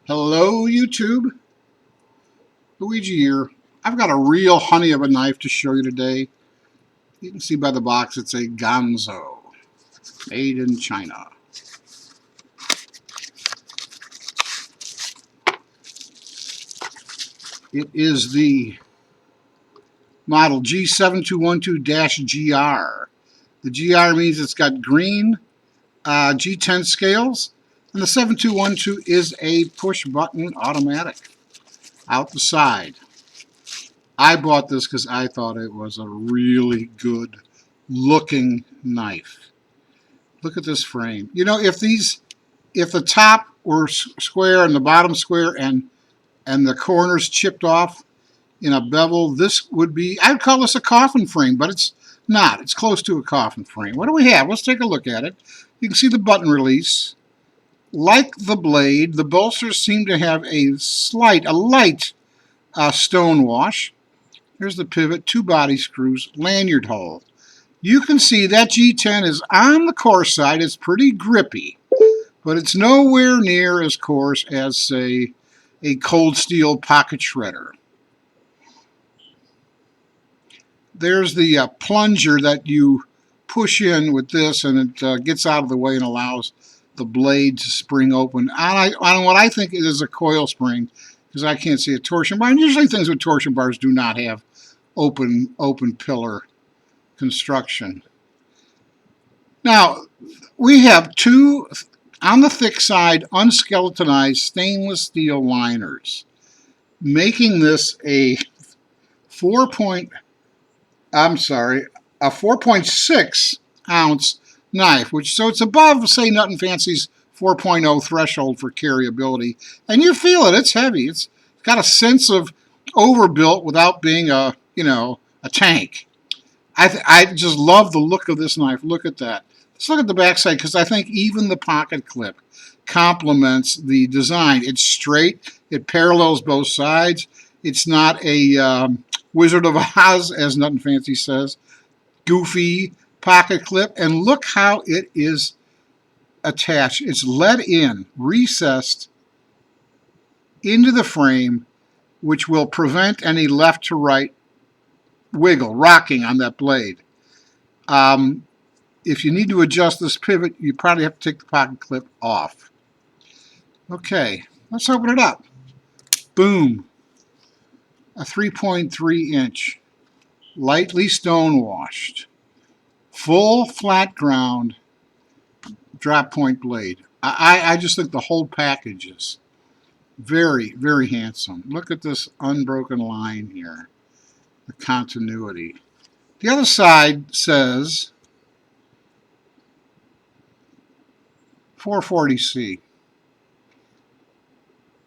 Hello YouTube, Luigi here. I've got a real honey of a knife to show you today. You can see by the box it's a GANZO, made in China. It is the model G7212-GR. The GR means it's got green G10 scales, and the 7212 is a push-button automatic out the side. I bought this because I thought it was a really good looking knife. Look at this frame. You know, if the top were square and the bottom square and the corners chipped off in a bevel, this would be, I'd call this a coffin frame, but it's not. It's close to a coffin frame. What do we have? Let's take a look at it. You can see the button release. Like the blade, the bolsters seem to have a light stone wash. There's the pivot, two body screws, lanyard hole. You can see that G10 is on the coarse side. It's pretty grippy, but it's nowhere near as coarse as, say, a cold steel pocket shredder. There's the plunger that you push in with this, and it gets out of the way and allows the blade to spring open on what I think is a coil spring, because I can't see a torsion bar. And usually things with torsion bars do not have open pillar construction. Now, we have two, on the thick side, unskeletonized stainless steel liners, making this a 4.6 ounce knife, so it's above, say, Nut and Fancy's 4.0 threshold for carryability. And you feel it, it's heavy. It's got a sense of overbuilt without being a tank. I just love the look of this knife. Look at that. Let's look at the backside, because I think even the pocket clip complements the design. It's straight. It parallels both sides. It's not a Wizard of Oz, as Nut and Fancy says, goofy pocket clip. And look how it is attached. It's let in, recessed into the frame, which will prevent any left to right wiggle, rocking on that blade. If you need to adjust this pivot, you probably have to take the pocket clip off. Okay, let's open it up. Boom. A 3.3 inch, lightly stone washed, full flat ground drop point blade. I just think the whole package is very, very handsome. Look at this unbroken line here, the continuity. The other side says 440C.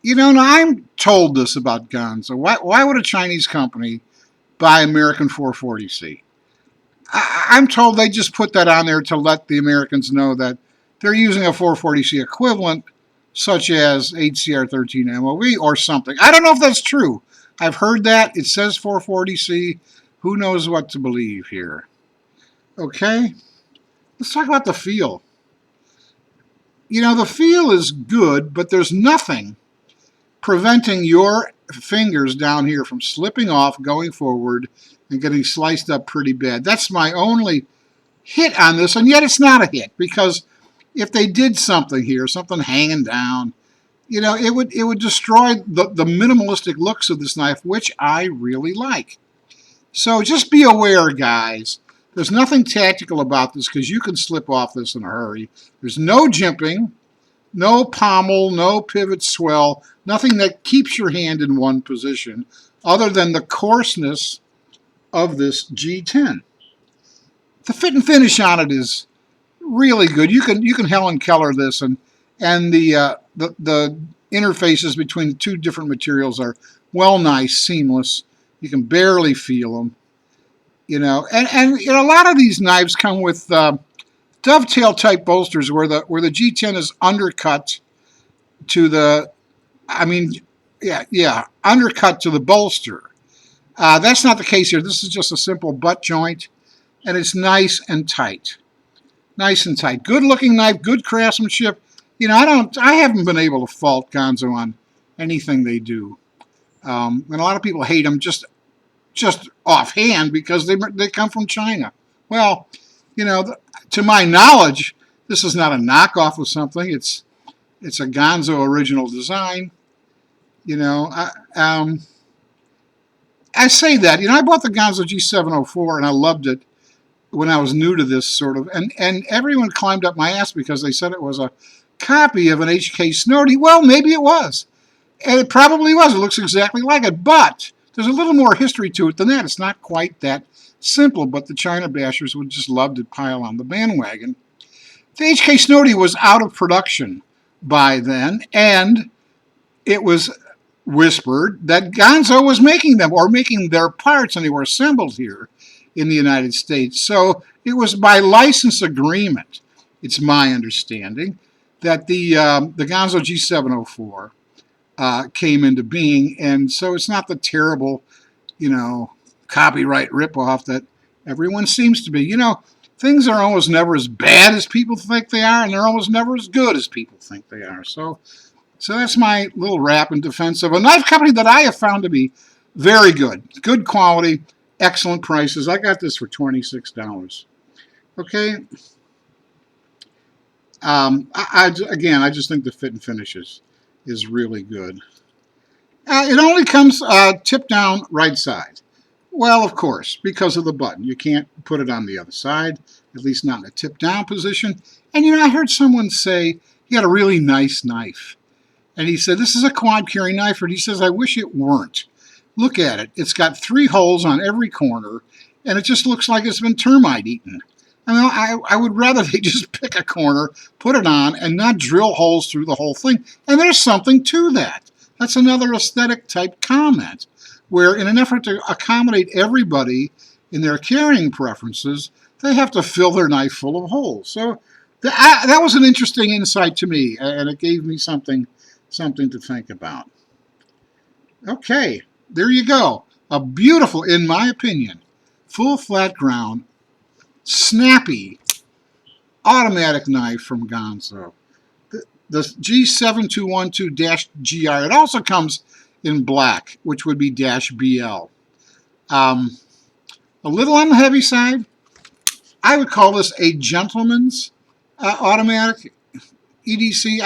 You know, now I'm told this about GANZO. Why would a Chinese company buy American 440C? I'm told they just put that on there to let the Americans know that they're using a 440C equivalent, such as HCR13 MOV or something. I don't know if that's true. I've heard that. It says 440C. Who knows what to believe here? Okay, let's talk about the feel. You know, the feel is good, but there's nothing preventing your fingers down here from slipping off, going forward, and getting sliced up pretty bad. That's my only hit on this, and yet it's not a hit, because if they did something here, something hanging down, you know, it would destroy the minimalistic looks of this knife, which I really like. So just be aware, guys. There's nothing tactical about this, because you can slip off this in a hurry. There's no jimping, no pommel, no pivot swell, nothing that keeps your hand in one position other than the coarseness of this G10. The fit and finish on it is really good. You can Helen Keller this, and the interfaces between the two different materials are well, nice, seamless. You can barely feel them, you know. And you know, a lot of these knives come with dovetail type bolsters where the G10 is undercut to the, undercut to the bolster. That's not the case here. This is just a simple butt joint, and it's nice and tight. Nice and tight. Good looking knife, good craftsmanship. You know, I haven't been able to fault GANZO on anything they do. And a lot of people hate them just offhand because they come from China. Well, you know, to my knowledge, this is not a knockoff of something. It's a GANZO original design. You know, I say that. You know, I bought the GANZO G704 and I loved it when I was new to this sort of, and everyone climbed up my ass because they said it was a copy of an HK Snowdy. Well, maybe it was. And it probably was. It looks exactly like it, but there's a little more history to it than that. It's not quite that simple, but the China bashers would just love to pile on the bandwagon. The HK Snowdy was out of production by then, and it was whispered that GANZO was making them, or making their parts, and they were assembled here in the United States. So it was by license agreement, it's my understanding, that the GANZO G704 came into being, and so it's not the terrible, you know, copyright ripoff that everyone seems to be. You know, things are almost never as bad as people think they are, and they're almost never as good as people think they are. So that's my little rap in defense of a knife company that I have found to be very good. Good quality, excellent prices. I got this for $26. Okay. Again, I just think the fit and finish is really good. It only comes tip down right side. Well, of course, because of the button. You can't put it on the other side, at least not in a tip down position. And you know, I heard someone say he had a really nice knife. And he said, this is a quad carry knife, and he says, I wish it weren't. Look at it. It's got 3 holes on every corner, and it just looks like it's been termite eaten. I mean, I would rather they just pick a corner, put it on, and not drill holes through the whole thing. And there's something to that. That's another aesthetic type comment, where in an effort to accommodate everybody in their carrying preferences, they have to fill their knife full of holes. So that was an interesting insight to me, and it gave me something to think about. Okay, there you go. A beautiful, in my opinion, full flat ground, snappy, automatic knife from GANZO. The G7212-GR. It also comes in black, which would be -BL. A little on the heavy side. I would call this a gentleman's automatic EDC.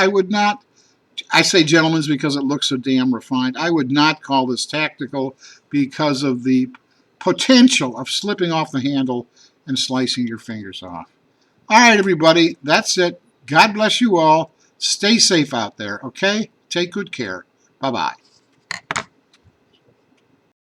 I say gentleman's because it looks so damn refined. I would not call this tactical because of the potential of slipping off the handle and slicing your fingers off. All right, everybody, that's it. God bless you all. Stay safe out there, okay? Take good care. Bye-bye.